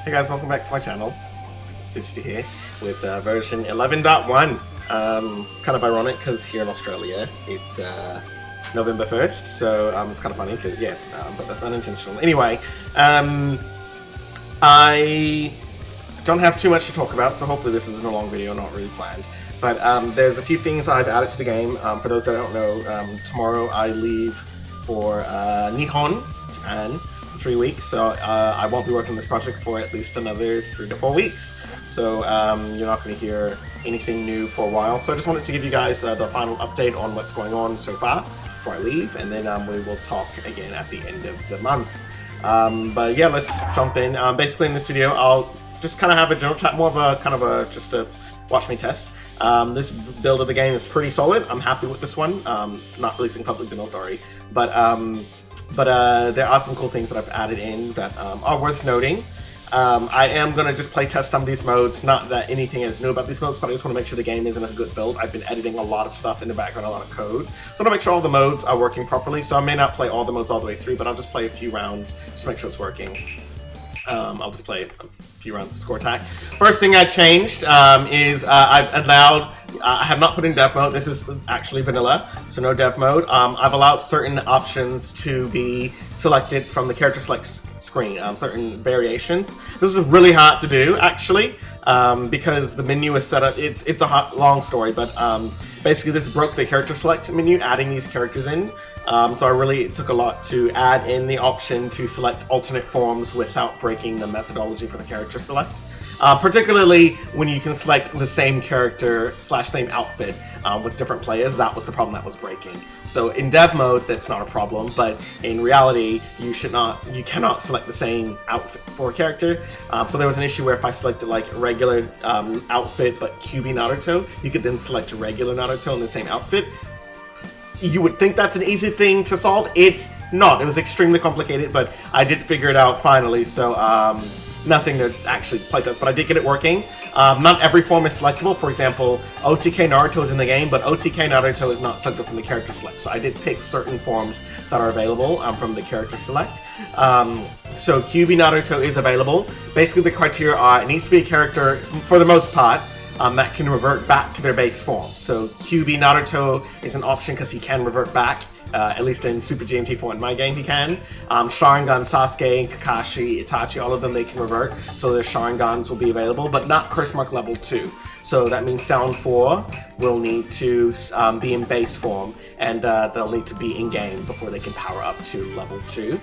Hey guys, welcome back to my channel. Itsuchi here with version 11.1. Kind of ironic because here in Australia it's November 1st, so it's kind of funny because yeah, but that's unintentional. Anyway, I don't have too much to talk about, so hopefully this isn't a long video, not really planned. But there's a few things I've added to the game. For those that don't know, tomorrow I leave for Nihon, Japan, 3 weeks, so I won't be working on this project for at least another 3 to 4 weeks. So you're not going to hear anything new for a while. So I just wanted to give you guys the final update on what's going on so far before I leave, and then we will talk again at the end of the month. But yeah, let's jump in. Basically in this video, I'll just kind of have a general chat, more of a kind of a just a watch me test. This build of the game is pretty solid. I'm happy with this one. Not releasing public demo, sorry, but there are some cool things that I've added in that are worth noting. I am going to just play test some of these modes, not that anything is new about these modes, but I just want to make sure the game is in a good build. I've been editing a lot of stuff in the background, a lot of code, so I want to make sure all the modes are working properly. So I may not play all the modes all the way through, but I'll just play a few rounds just to make sure it's working. I'll just play a few rounds of score attack. First thing I changed is I've allowed, I have not put in dev mode. This is actually vanilla, so no dev mode. I've allowed certain options to be selected from the character select screen, certain variations. This is really hard to do, actually, because the menu is set up. It's a long story, but basically this broke the character select menu, adding these characters in. So it took a lot to add in the option to select alternate forms without breaking the methodology for the character select. Particularly when you can select the same character / same outfit with different players. That was the problem that was breaking. So in dev mode, that's not a problem, but in reality, you cannot select the same outfit for a character. So there was an issue where if I selected like regular outfit but QB Naruto, you could then select regular Naruto in the same outfit. You would think that's an easy thing to solve. It's not. It was extremely complicated, but I did figure it out finally, so nothing to actually play test, but I did get it working. Not every form is selectable. For example, OTK Naruto is in the game, but OTK Naruto is not selected from the character select, so I did pick certain forms that are available from the character select. So QB Naruto is available. Basically, the criteria are it needs to be a character, for the most part, that can revert back to their base form. So QB Naruto is an option because he can revert back, at least in Super GNT 4 in my game he can. Sharingan, Sasuke, Kakashi, Itachi, all of them they can revert, so their Sharingans will be available, but not Curse Mark level 2. So that means Sound 4 will need to be in base form, and they'll need to be in-game before they can power up to level 2.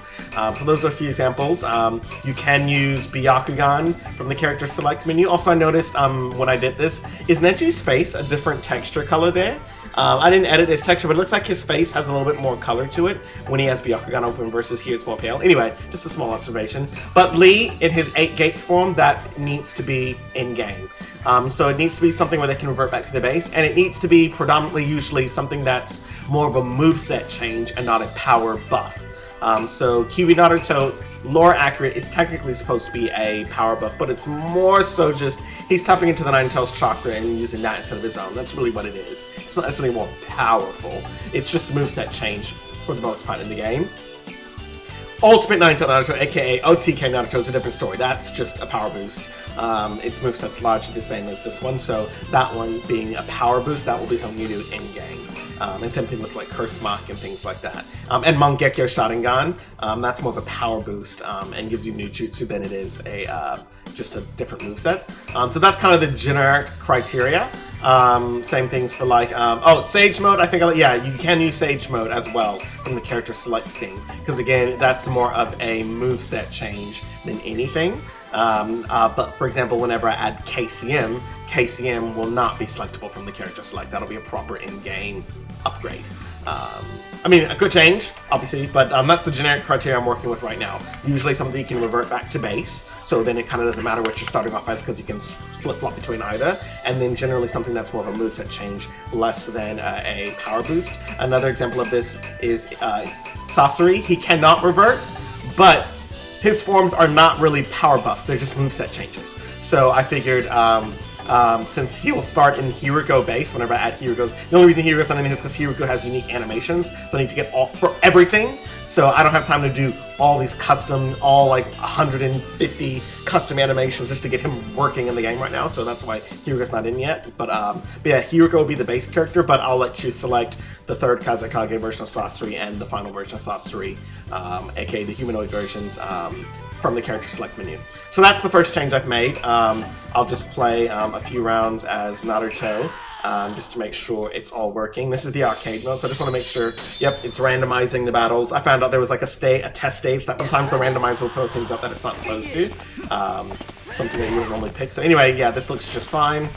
So those are a few examples. You can use Byakugan from the character select menu. Also, I noticed when I did this, is Neji's face a different texture color there? I didn't edit his texture, but it looks like his face has a little bit more color to it when he has Byakugan open versus here it's more pale. Anyway, just a small observation. But Lee, in his 8 gates form, that needs to be in-game. So it needs to be something where they can revert back to the base, and it needs to be predominantly usually something that's more of a moveset change and not a power buff. So QB Naruto, lore accurate, is technically supposed to be a power buff, but it's more so just he's tapping into the Nine Tails chakra and using that instead of his own. That's really what it is. It's not necessarily more powerful. It's just a moveset change for the most part in the game. Ultimate Nine Tails Naruto, aka OTK Naruto, is a different story. That's just a power boost. Its moveset's largely the same as this one, so that one being a power boost, that will be something you do in-game. And same thing with like Curse Mark and things like that. And Mangekyo Sharingan, that's more of a power boost and gives you new jutsu than it is just a different moveset. So that's kind of the generic criteria. Same things for like, Sage mode, I think, yeah, you can use Sage mode as well from the character select thing, because again, that's more of a moveset change than anything. But for example, whenever I add KCM will not be selectable from the character select. That'll be a proper in-game upgrade. I mean, a good change, obviously, but that's the generic criteria I'm working with right now. Usually something you can revert back to base, so then it kind of doesn't matter what you're starting off as because you can flip-flop between either, and then generally something that's more of a moveset change, less than a power boost. Another example of this is Sasori. He cannot revert, but his forms are not really power buffs, they're just moveset changes. So I figured since he will start in Hiriko base whenever I add Hiriko's. The only reason Hiriko's not in here is because Hiriko has unique animations, so I need to get all for everything. So I don't have time to do all these custom, all like 150 custom animations just to get him working in the game right now. So that's why Hiriko's not in yet. But yeah, Hiriko will be the base character, but I'll let you select the third Kazekage version of Sasori and the final version of Sasori, aka the humanoid versions, from the character select menu. So that's the first change I've made. I'll just play a few rounds as Naruto, just to make sure it's all working. This is the arcade mode, so I just want to make sure, yep, it's randomizing the battles. I found out there was like a test stage that sometimes the randomizer will throw things up that it's not supposed to. Something that you wouldn't normally pick. So anyway, yeah, this looks just fine.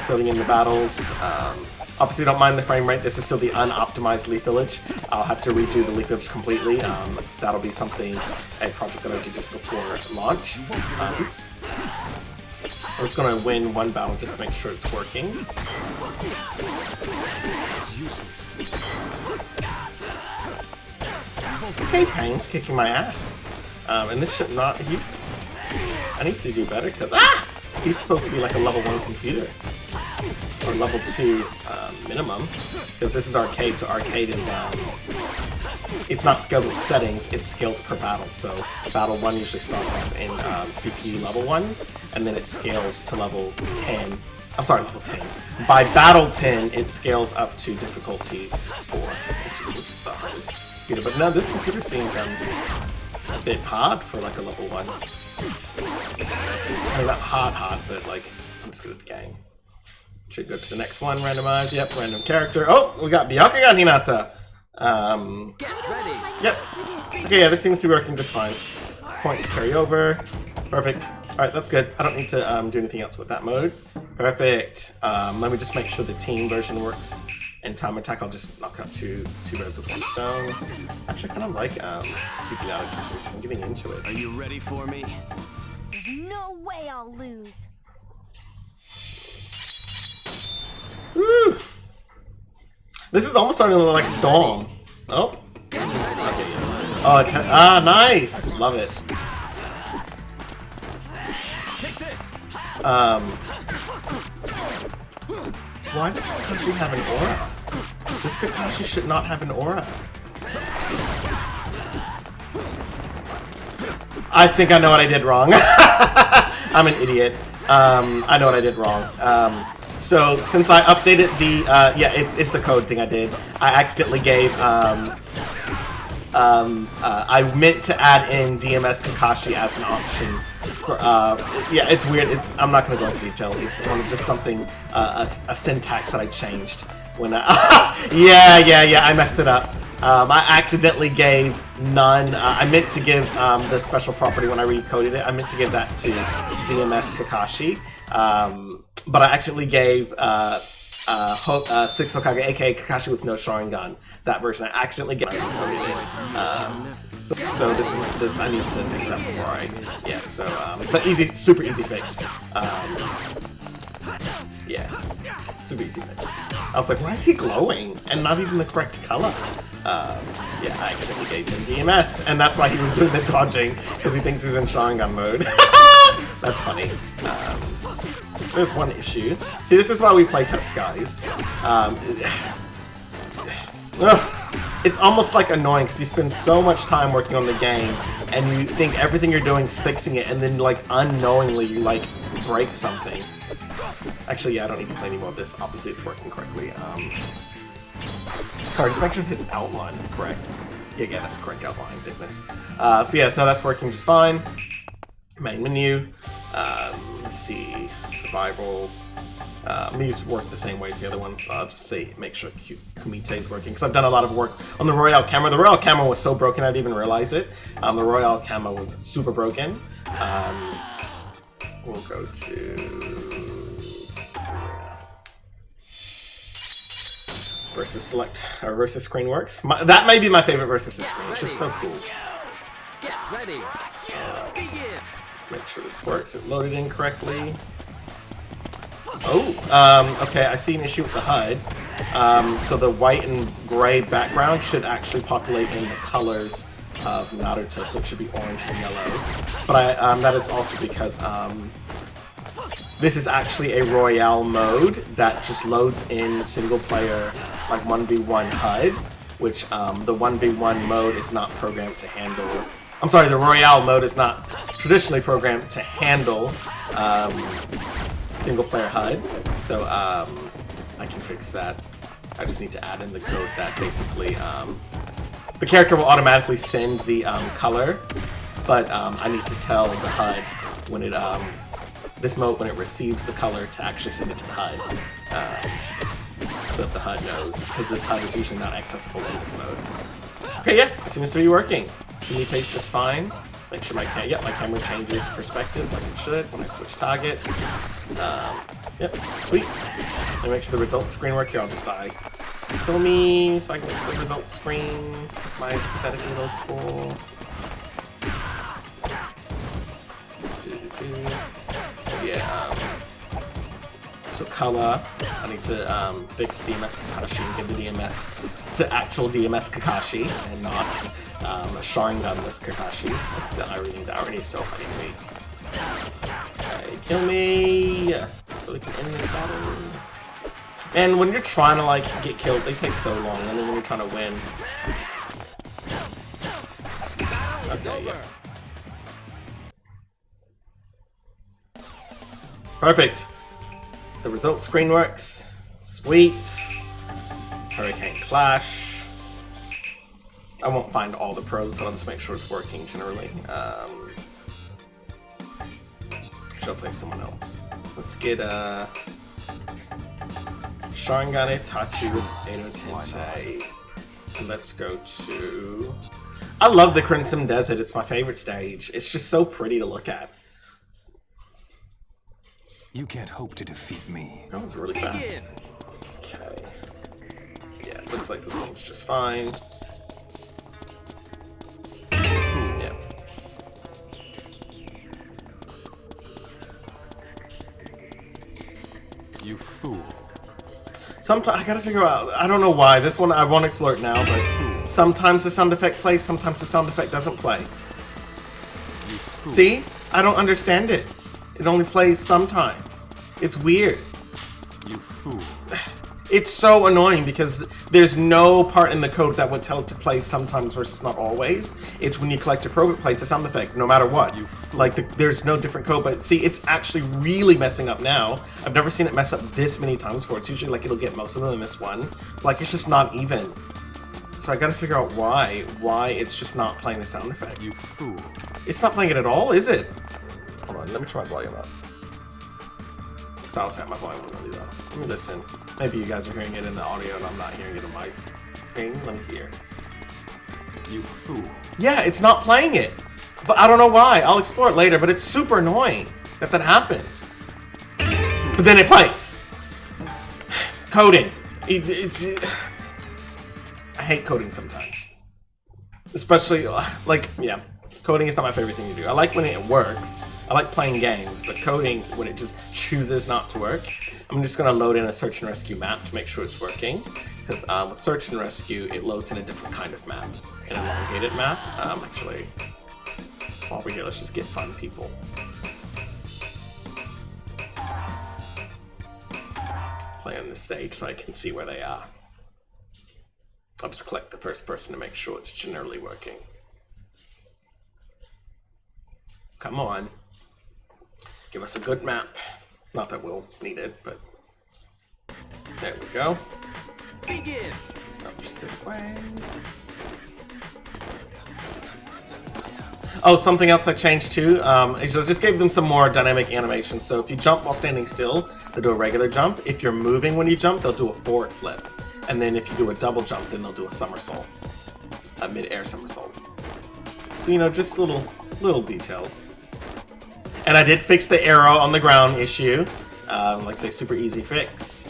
Sorting in the battles. Obviously, don't mind the frame rate. This is still the unoptimized Leaf Village. I'll have to redo the Leaf Village completely. That'll be something, a project that I do just before launch. Oops. I'm just going to win one battle just to make sure it's working. It's useless. Okay, Pain's kicking my ass. And this should not... I need to do better because... He's supposed to be like a level 1 computer. Or level 2 minimum, because this is arcade, so arcade is, it's not scaled with settings, it's scaled per battle, so battle 1 usually starts off in CTE level 1, and then it scales to level 10, I'm sorry, level 10. By battle 10, it scales up to difficulty 4, which is the hardest computer, but no, this computer seems a bit hard for like a level 1. I mean, not hard, but like, I'm just good at the game. Should go to the next one, randomize, yep, random character. Oh, we got Byakugan Hinata. Get ready. Yep. Okay, yeah, this seems to be working just fine. Points carry over. Perfect. Alright, that's good. I don't need to do anything else with that mode. Perfect. Let me just make sure the team version works. And time attack, I'll just knock out two birds with one stone. Actually, I kind of like keeping out of test. I'm getting into it. Are you ready for me? There's no way I'll lose. Woo! This is almost starting to look like Storm. Oh. Okay. Oh, nice! Love it. Take this. Why does Kakashi have an aura? This Kakashi should not have an aura. I think I know what I did wrong. I'm an idiot. I know what I did wrong. So since I updated the, yeah, it's a code thing I did. I accidentally gave, I meant to add in DMS Kakashi as an option. For, yeah, it's weird. I'm not gonna go into detail. It's just something, a syntax that I changed when yeah, I messed it up. I accidentally gave none. I meant to give the special property when I recoded it. I meant to give that to DMS Kakashi. But I accidentally gave 6 Hokage, aka Kakashi with no Sharingan. That version I accidentally gave. So this I need to fix that before I, yeah. So but easy, super easy fix. Yeah, super easy fix. I was like, why is he glowing and not even the correct color? Yeah, I accidentally gave him DMS, and that's why he was doing the dodging because he thinks he's in Sharingan mode. That's funny. There's one issue. See, this is why we play test, guys. It's almost like annoying because you spend so much time working on the game and you think everything you're doing is fixing it, and then like unknowingly you like break something. Actually, yeah, I don't need to play any more of this. Obviously, it's working correctly. Sorry, just make sure his outline is correct. Yeah, that's the correct outline, goodness. So yeah, no, that's working just fine. Main menu. Let's see, survival. These work the same way as the other ones. I'll just say make sure Kumite is working because I've done a lot of work on the Royale camera. The Royale camera was so broken I didn't even realize it. The Royale camera was super broken. We'll go to versus select or versus screen works. That may be my favorite versus screen. It's just so cool. Get ready. Let's make sure this works. It loaded in correctly. Oh, okay, I see an issue with the HUD. So the white and gray background should actually populate in the colors of Naruto, so it should be orange and yellow. But that is also because this is actually a Royale mode that just loads in single player, like 1v1 HUD, which the 1v1 mode is not programmed to handle. I'm sorry, the Royale mode is not traditionally programmed to handle single player HUD, so I can fix that. I just need to add in the code that basically the character will automatically send the color, but I need to tell the HUD when it this mode when it receives the color to actually send it to the HUD, so that the HUD knows, because this HUD is usually not accessible in this mode. Okay, yeah, it seems to be working. Communicates just fine. Make sure my camera changes perspective like it should when I switch target. Yep, sweet. Let me make sure the results screen work here. I'll just die. Kill me so I can get to the results screen. My pathetic little school. Yeah. So color, I need to fix DMS Kakashi and give the DMS to actual DMS Kakashi and not Sharinganless Kakashi. That's the irony. The irony is so funny to me. Okay, kill me so we can end this battle. And when you're trying to like get killed, they take so long, and then when you're trying to win. Okay, yeah. Perfect. The result screen works. Sweet. Hurricane Clash. I won't find all the probes, but I'll just make sure it's working generally. Should I play someone else? Let's get Sharingan Itachi with Edo Tensei. Let's go to... I love the Crimson Desert. It's my favorite stage. It's just so pretty to look at. You can't hope to defeat me. That was really fast. Okay. Yeah, it looks like this one's just fine. Yeah. You fool. Sometimes I gotta figure out. I don't know why. This one I won't explore it now, but sometimes the sound effect plays, sometimes the sound effect doesn't play. See? I don't understand it. It only plays sometimes. It's weird. You fool. It's so annoying because there's no part in the code that would tell it to play sometimes versus not always. It's when you collect a probe, it plays a sound effect no matter what. Like there's no different code, but see, it's actually really messing up now. I've never seen it mess up this many times before. It's usually like it'll get most of them and miss one. Like it's just not even. So I gotta figure out why it's just not playing the sound effect. You fool. It's not playing it at all, is it? Hold on, let me try my volume up. Because I also have my volume really low. Let me listen. Maybe you guys are hearing it in the audio and I'm not hearing it in my thing. Let me hear. You fool. Yeah, it's not playing it. But I don't know why. I'll explore it later, but it's super annoying that that happens. But then it plays. Coding. I hate coding sometimes. Especially, like, yeah. Coding is not my favorite thing to do. I like when it works. I like playing games, but coding, when it just chooses not to work, I'm just gonna load in a search and rescue map to make sure it's working. Because with search and rescue, it loads in a different kind of map, an elongated map. Actually, while we're here, let's just get fun people. Play on this stage so I can see where they are. I'll just collect the first person to make sure it's generally working. Come on. Give us a good map. Not that we'll need it, but... There we go. Begin. Oh, she's this way. Oh, something else I changed too, is I just gave them some more dynamic animation. So if you jump while standing still, they'll do a regular jump. If you're moving when you jump, they'll do a forward flip. And then if you do a double jump, then they'll do a somersault. A mid-air somersault. So, you know, just little details. And I did fix the arrow on the ground issue. Like I say, super easy fix.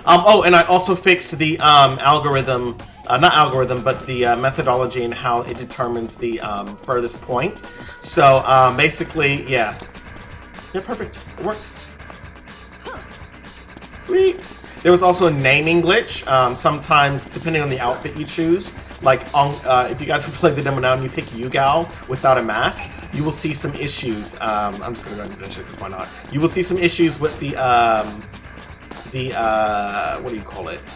Oh, and I also fixed the algorithm, not algorithm, but the methodology and how it determines the furthest point. So basically, yeah. Yeah, perfect. It works. Sweet. There was also a naming glitch. Sometimes, depending on the outfit you choose, like on if you guys play the demo now and you pick Yugal without a mask, you will see some issues. I'm just gonna go ahead and finish it because why not? You will see some issues with the what do you call it?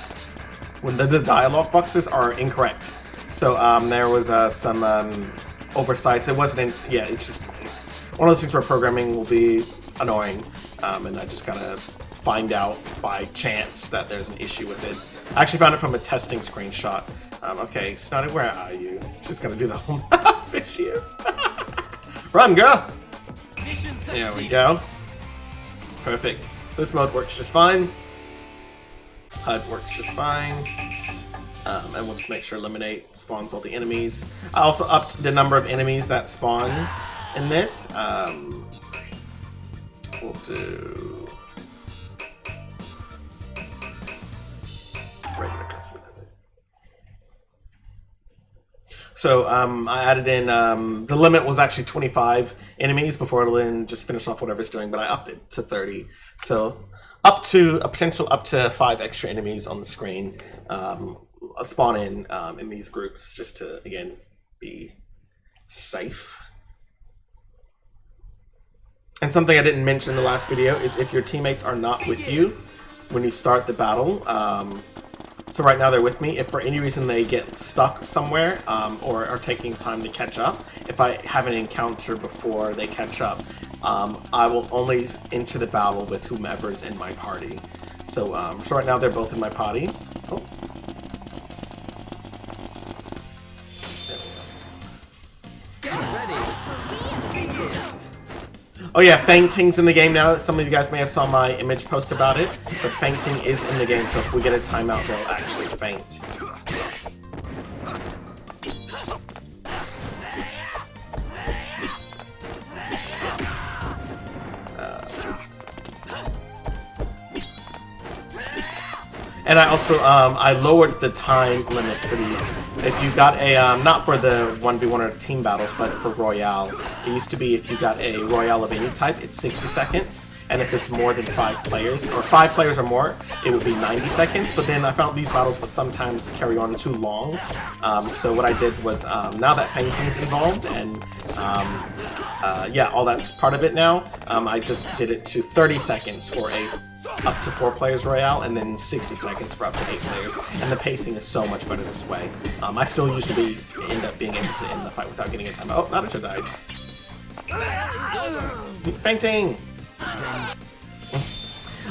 When the dialogue boxes are incorrect. So there was some oversights. It wasn't. Yeah, it's just one of those things where programming will be annoying, and I just gotta find out by chance that there's an issue with it. I actually found it from a testing screenshot. Okay, Snotty, where are you? She's gonna do the whole. There she is. Run, girl. There we go. Perfect. This mode works just fine. HUD works just fine. And we'll just make sure eliminate spawns all the enemies. I also upped the number of enemies that spawn in this. We'll do regular cutscene. So I added in the limit was actually 25 enemies before it'll then just finish off whatever it's doing, but I upped it to 30. So up to a potential up to 5 extra enemies on the screen spawn in these groups just to again be safe. And something I didn't mention in the last video is if your teammates are not with you when you start the battle. So right now they're with me. If for any reason they get stuck somewhere or are taking time to catch up, if I have an encounter before they catch up, I will only enter the battle with whomever's in my party. So, so right now they're both in my party. Oh. Get ready. Oh yeah, fainting's in the game now. Some of you guys may have saw my image post about it, but fainting is in the game, so if we get a timeout, they'll actually faint. And I also, I lowered the time limits for these. If you got a, not for the 1v1 or team battles, but for Royale. It used to be if you got a Royale of any type, it's 60 seconds. And if it's more than 5 players, or 5 players or more, it would be 90 seconds. But then I found these battles would sometimes carry on too long. So what I did was, now that fainting's involved, and yeah, all that's part of it now, I just did it to 30 seconds for a up to 4 players Royale, and then 60 seconds for up to 8 players. And the pacing is so much better this way. I still usually end up being able to end the fight without getting a timeout. Oh, Naruto died. Fainting!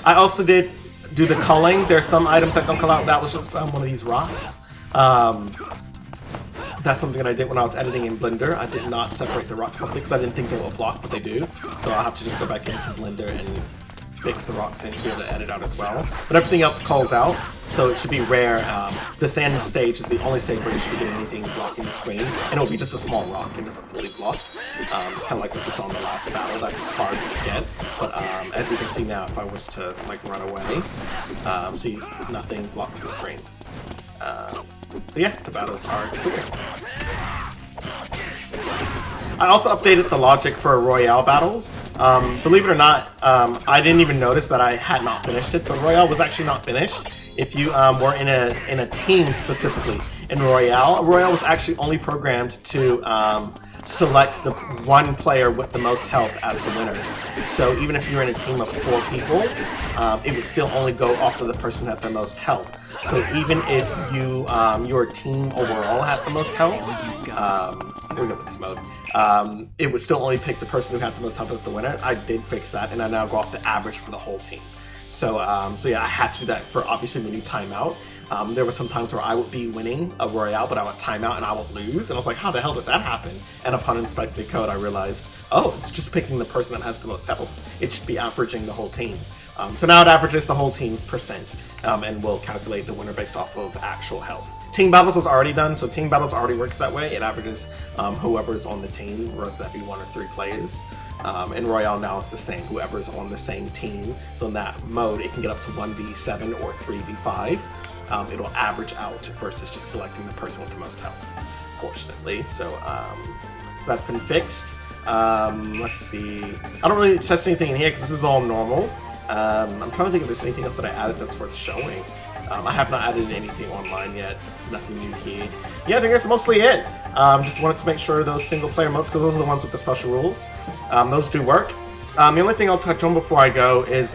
I also did do the culling. There's some items that don't call out. That was just one of these rocks. That's something that I did when I was editing in Blender. I did not separate the rocks properly because I didn't think they would block, but they do. So I'll have to just go back into Blender and fix the rocks in to be able to edit out as well. But everything else calls out, so it should be rare. The sand stage is the only stage where you should be getting anything blocking the screen, and it'll be just a small rock and doesn't fully block. It's kind of like what you saw in the last battle. That's as far as it would get. But as you can see now, if I was to like run away, see, nothing blocks the screen. So yeah, the battles are clear. I also updated the logic for Royale battles. Believe it or not, I didn't even notice that I had not finished it, but Royale was actually not finished. If you were in a team specifically in Royale was actually only programmed to select the one player with the most health as the winner. So even if you're in a team of 4 people, it would still only go off of the person who had the most health. So even if you your team overall had the most health, we're good with this mode. It would still only pick the person who had the most health as the winner. I did fix that, and I now go off the average for the whole team. So, so yeah, I had to do that for obviously when you time out. There were some times where I would be winning a Royale, but I would time out and I would lose, and I was like, how the hell did that happen? And upon inspecting the code, I realized, oh, it's just picking the person that has the most health. It should be averaging the whole team. So now it averages the whole team's percent, and will calculate the winner based off of actual health. Team Battles was already done, so Team Battles already works that way. It averages whoever's on the team, whether that be 1 or 3 players. In Royale now it's the same, whoever's on the same team. So in that mode, it can get up to 1v7 or 3v5. It'll average out versus just selecting the person with the most health, fortunately. So, so that's been fixed. Let's see. I don't really test anything in here because this is all normal. I'm trying to think if there's anything else that I added that's worth showing. I have not added anything online yet. Nothing new here. Yeah, I think that's mostly it. Just wanted to make sure those single player modes, because those are the ones with the special rules, those do work. The only thing I'll touch on before I go is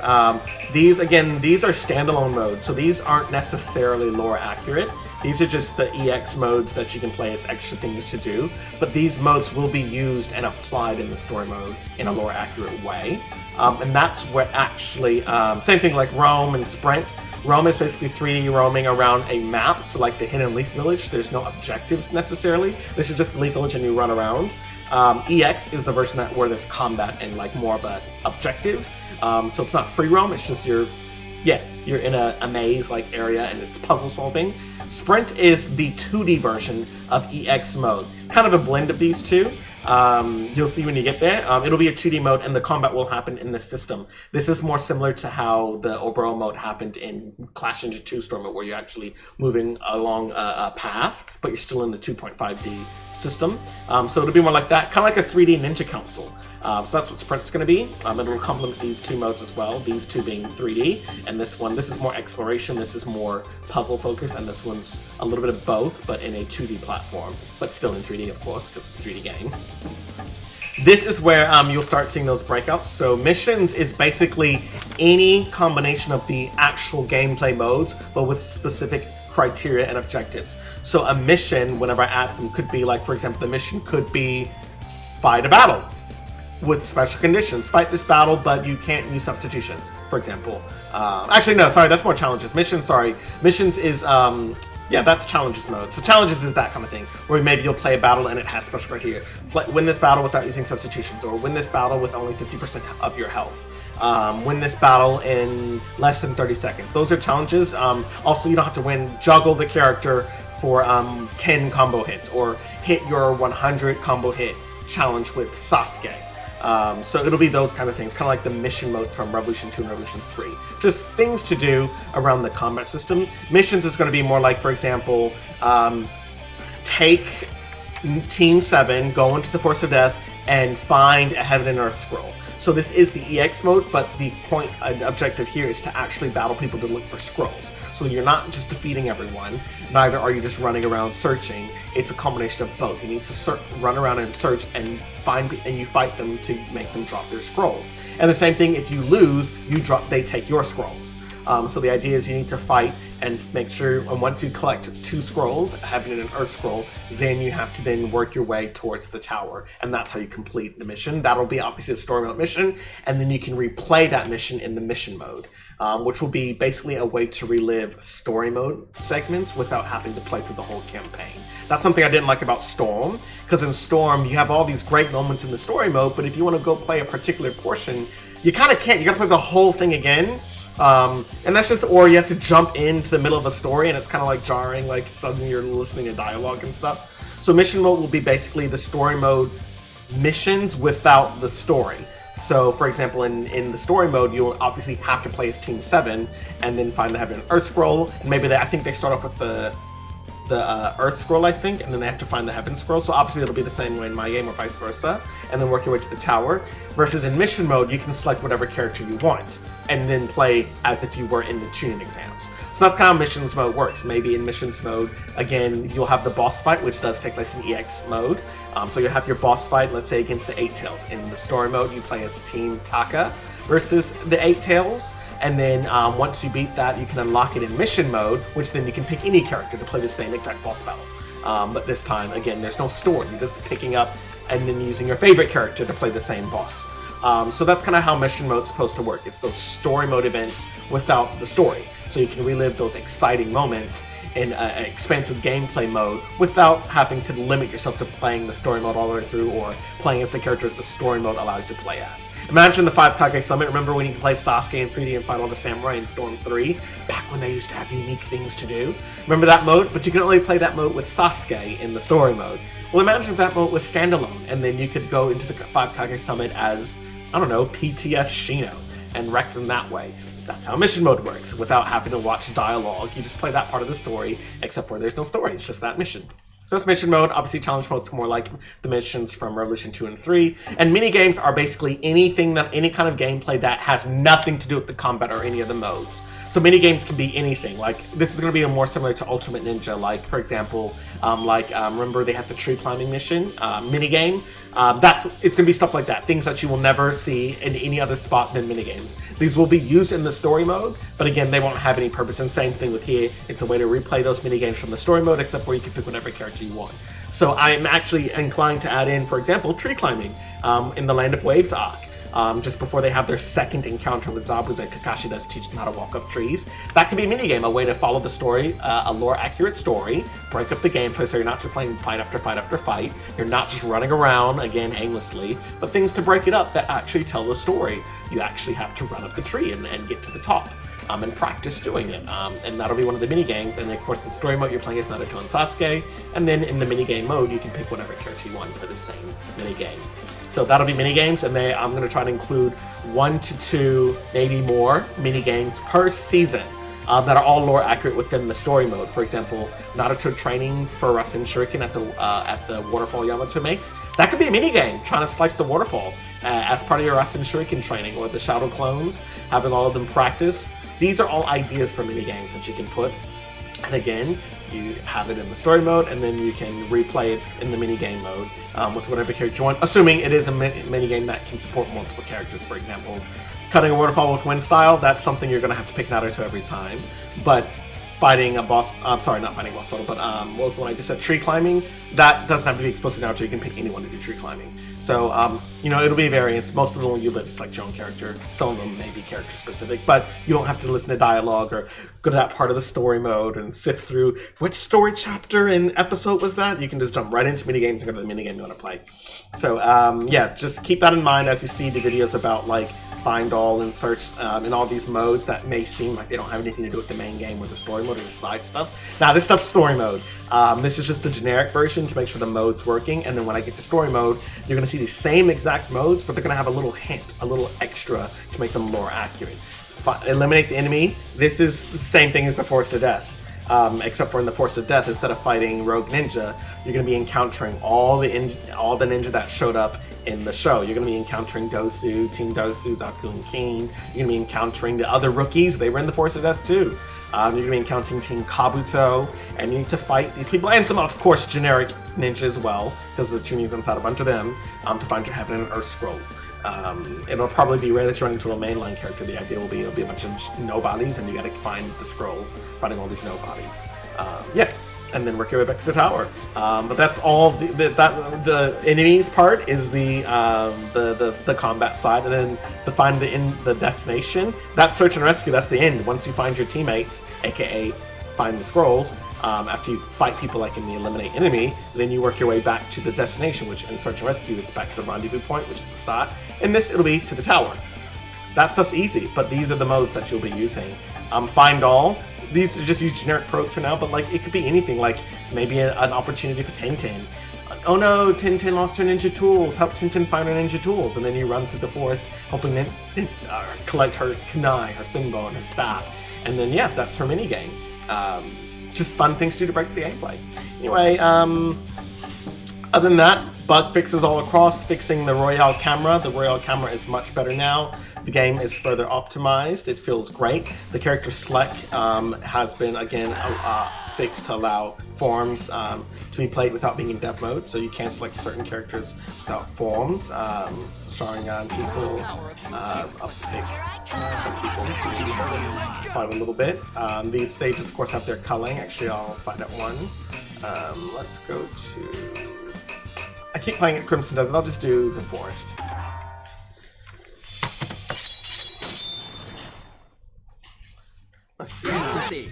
these are standalone modes, so these aren't necessarily lore accurate. These are just the EX modes that you can play as extra things to do, but these modes will be used and applied in the story mode in a lore accurate way. And that's where actually, same thing like roam and sprint. Roam is basically 3D roaming around a map, so like the Hidden Leaf Village, there's no objectives necessarily. This is just the Leaf Village and you run around. EX is the version where there's combat and like more of an objective. So it's not free roam, it's just you're in a maze-like area and it's puzzle solving. Sprint is the 2D version of EX mode, kind of a blend of these two. You'll see when you get there. It'll be a 2D mode and the combat will happen in the system. This is more similar to how the Oboro mode happened in Clash Ninja 2 Storm mode, where you're actually moving along a path, but you're still in the 2.5D system. So it'll be more like that, kind of like a 3D Ninja Council. So that's what Sprint's going to be. It'll complement these two modes as well, these two being 3D, and this is more exploration, this is more puzzle focused, and this one's a little bit of both, but in a 2D platform, but still in 3D, of course, because it's a 3D game. This is where you'll start seeing those breakouts. So missions is basically any combination of the actual gameplay modes, but with specific criteria and objectives. So a mission, whenever I add them, could be like, for example, the mission could be fight a battle with special conditions. Fight this battle, but you can't use substitutions, for example. Actually, no, sorry, that's more challenges. Missions is, that's challenges mode. So challenges is that kind of thing, where maybe you'll play a battle and it has special criteria. Win this battle without using substitutions, or win this battle with only 50% of your health. Win this battle in less than 30 seconds. Those are challenges. Also, you don't have to juggle the character for 10 combo hits, or hit your 100 combo hit challenge with Sasuke. So it'll be those kind of things, kind of like the mission mode from Revolution 2 and Revolution 3. Just things to do around the combat system. Missions is going to be more like, for example, take Team 7, go into the Force of Death, and find a Heaven and Earth scroll. So this is the EX mode, but the point objective here is to actually battle people to look for scrolls. So you're not just defeating everyone, neither are you just running around searching. It's a combination of both. You need to run around and search and you fight them to make them drop their scrolls. And the same thing, if you lose, they take your scrolls. So the idea is you need to fight and make sure, and once you collect 2 scrolls, having an Earth scroll, then you have to then work your way towards the tower, and that's how you complete the mission. That'll be obviously a story mode mission, and then you can replay that mission in the mission mode, which will be basically a way to relive story mode segments without having to play through the whole campaign. That's something I didn't like about Storm, because in Storm, you have all these great moments in the story mode, but if you want to go play a particular portion, you kind of can't. You got to play the whole thing again. And that's just, or you have to jump into the middle of a story and it's kind of like jarring, like suddenly you're listening to dialogue and stuff. So mission mode will be basically the story mode missions without the story. So for example, in the story mode, you'll obviously have to play as Team 7 and then find the Heaven and Earth scroll. And maybe I think they start off with the Earth scroll, I think, and then they have to find the Heaven scroll. So obviously it'll be the same way in my game or vice versa, and then work your way to the tower. Versus in mission mode, you can select whatever character you want and then play as if you were in the tuning exams. So that's kind of how missions mode works. Maybe in missions mode, again, you'll have the boss fight, which does take place in EX mode. So you'll have your boss fight, let's say, against the Eight Tails. In the story mode, you play as Team Taka versus the Eight Tails. And then once you beat that, you can unlock it in mission mode, which then you can pick any character to play the same exact boss battle. But this time, again, there's no story. You're just picking up and then using your favorite character to play the same boss. So that's kind of how mission mode's supposed to work. It's those story mode events without the story. So you can relive those exciting moments in an expansive gameplay mode without having to limit yourself to playing the story mode all the way through or playing as the characters the story mode allows you to play as. Imagine the 5 Kage Summit. Remember when you could play Sasuke in 3D and fight all the samurai in Storm 3? Back when they used to have unique things to do. Remember that mode? But you can only play that mode with Sasuke in the story mode. Well, imagine if that mode was standalone, and then you could go into the 5 Kage Summit as, I don't know, PTS Shino, and wreck them that way. That's how mission mode works, without having to watch dialogue. You just play that part of the story, except for there's no story, it's just that mission. So that's mission mode. Obviously, challenge mode's more like the missions from Revolution 2 and 3. And mini games are basically any kind of gameplay that has nothing to do with the combat or any of the modes. So mini games can be anything. Like this is going to be more similar to Ultimate Ninja. Like for example, remember they had the tree climbing mission mini game. It's going to be stuff like that. Things that you will never see in any other spot than mini games. These will be used in the story mode, but again, they won't have any purpose. And same thing with here. It's a way to replay those mini games from the story mode, except where you can pick whatever character you want. So I'm actually inclined to add in, for example, tree climbing in the Land of Waves arc. Just before they have their second encounter with Zabuza, Kakashi does teach them how to walk up trees. That could be a minigame, a way to follow the story, a lore-accurate story, break up the gameplay so you're not just playing fight after fight after fight, you're not just running around, again, aimlessly, but things to break it up that actually tell the story. You actually have to run up the tree and get to the top. And practice doing it. And that'll be one of the mini games. And then, of course, in story mode, you're playing as Naruto and Sasuke. And then in the mini game mode, you can pick whatever character you want for the same mini game. So that'll be mini games, and I'm going to try to include 1 to 2, maybe more mini games per season that are all lore accurate within the story mode. For example, Naruto training for Rasen Shuriken at the waterfall Yamato makes. That could be a mini game, trying to slice the waterfall as part of your Rasen Shuriken training, or the Shadow Clones, having all of them practice. These are all ideas for mini games that you can put. And again, you have it in the story mode, and then you can replay it in the mini game mode with whatever character you want, assuming it is a mini game that can support multiple characters. For example, cutting a waterfall with wind style, that's something you're going to have to pick Naruto every time. But fighting a boss, sorry, not fighting a boss battle, but what was the one I just said? Tree climbing, that doesn't have to be explicit Naruto, you can pick anyone to do tree climbing. So, it'll be variants. Most of them you'll be just like your own character. Some of them may be character specific, but you don't have to listen to dialogue or go to that part of the story mode and sift through which story chapter and episode was that. You can just jump right into minigames and go to the minigame you want to play. So, just keep that in mind as you see the videos about like find all and search in all these modes that may seem like they don't have anything to do with the main game or the story mode or the side stuff. Now, this stuff's story mode. This is just the generic version to make sure the mode's working, and then when I get to story mode, you're going to see the same exact modes, but they're going to have a little hint, a little extra to make them more accurate. Eliminate the enemy. This is the same thing as the Force of Death. Except for in the Force of Death, instead of fighting Rogue Ninja, you're going to be encountering all the ninja that showed up in the show. You're going to be encountering Dosu, Team Dosu, Zaku, and King. You're going to be encountering the other rookies. They were in the Force of Death too. You're going to be encountering Team Kabuto, and you need to fight these people, and some, of course, generic ninja as well, because the Chuni's inside a bunch of them, to find your Heaven and Earth scroll. It'll probably be rare that you run into a mainline character. The idea will be it'll be a bunch of nobodies, and you gotta find the scrolls, finding all these nobodies. And then work your way back to the tower. But that's all. The enemies part is the combat side, and then the find the destination. That's search and rescue. That's the end. Once you find your teammates, aka find the scrolls, after you fight people like in the eliminate enemy, then you work your way back to the destination, which in search and rescue, it's back to the rendezvous point, which is the start. In this, it'll be to the tower. That stuff's easy, but these are the modes that you'll be using. Find all. These are just use generic probes for now, but like it could be anything, like maybe an opportunity for Tintin. Oh no, Tintin lost her ninja tools. Help Tintin find her ninja tools. And then you run through the forest, helping collect her kunai, her sinbo, and her staff. And then, yeah, that's her minigame. Just fun things to do to break the gameplay. Anyway, other than that, bug fixes all across, fixing the Royale camera. The Royale camera is much better now. The game is further optimized. It feels great. The character select has been, again, fixed to allow forms to be played without being in dev mode, so you can't select certain characters without forms. So Sharingan people, I'll just pick some people to fight a little bit. These stages, of course, have their culling. Actually, I'll find out one. Let's go to... I keep playing at Crimson Desert. I'll just do the forest. Let's see. Okay.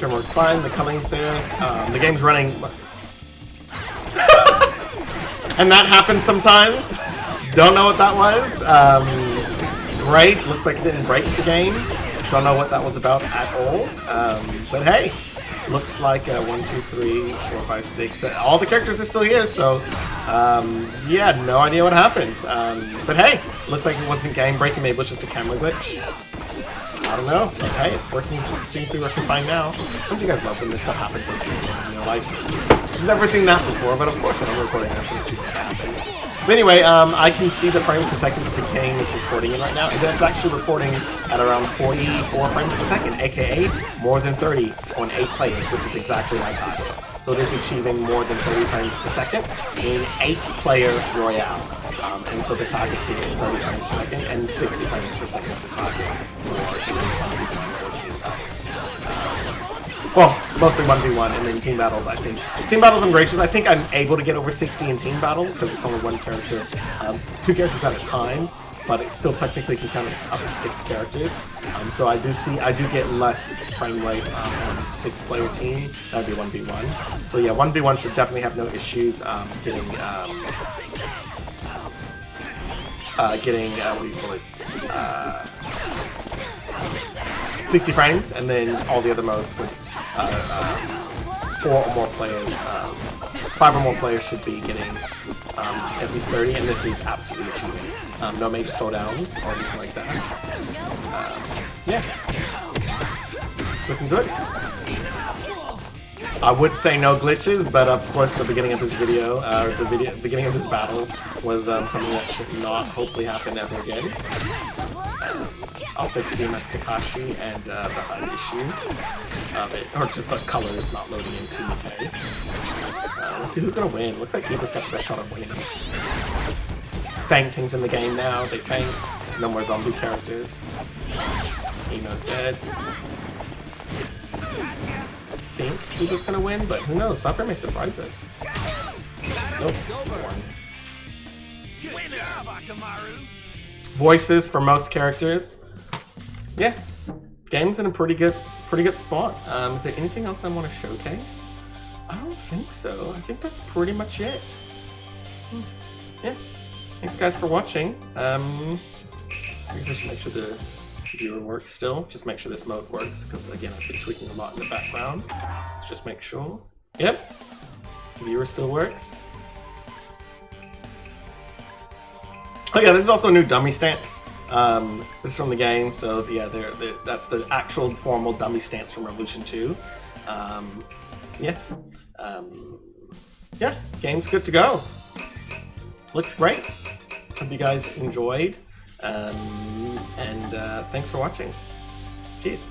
It works fine. The culling's there. The game's running. And that happens sometimes. Don't know what that was. Great. Looks like it didn't break the game. Don't know what that was about at all. But hey. Looks like 1, 2, 3, 4, 5, 6. All the characters are still here, so yeah, no idea what happened. But hey, looks like it wasn't game breaking. Maybe it was just a camera glitch. I don't know. Okay, it's working. It seems to be working fine now. Don't you guys love when this stuff happens on game? You know, like, I've never seen that before, but of course when I'm recording that's when it keeps happening. But anyway, I can see the frames per second that the game is recording in right now. And it's actually recording at around 44 frames per second, aka more than 30 on 8 players, which is exactly my target. So it is achieving more than 30 frames per second in 8-player Royale. And so the target here is 30 frames per second, and 60 frames per second is the target for 1v1 or team battles. Well, mostly 1v1, and then team battles, I think. Team battles, I'm gracious. I think I'm able to get over 60 in team battle, because it's only 1 character, 2 characters at a time, but it still technically can count as up to 6 characters. So I do get less frame rate on a 6-player team. That would be 1v1. So yeah, 1v1 should definitely have no issues getting what do you call it? 60 frames, and then all the other modes with 4 or more players, 5 or more players should be getting at least 30, and this is absolutely achieving. No major slowdowns or anything like that. Yeah, it's looking good. I would say no glitches, but of course the beginning of this video, beginning of this battle was something that should not hopefully happen ever again. I'll fix DMS Kakashi and the HUD issue of it, or just the colors not loading in Kumite. Let's see who's gonna win. Looks like Kiba's got the best shot of winning. Fainting's in the game now. They faint. No more zombie characters. Ino's dead. I think Kiba's gonna win, but who knows? Sakura may surprise us. Nope. Kiba won. Voices for most characters. Yeah, game's in a pretty good spot. Is there anything else I want to showcase? I don't think so. I think that's pretty much it. Yeah. Thanks guys for watching. I guess I should make sure the viewer works still. Just make sure this mode works, because again I've been tweaking a lot in the background. Let's just make sure. Yep. The viewer still works. Oh yeah, this is also a new dummy stance. This is from the game, so yeah, that's the actual formal dummy stance from Revolution 2. Yeah, game's good to go. Looks great. Hope you guys enjoyed, and thanks for watching. Cheers.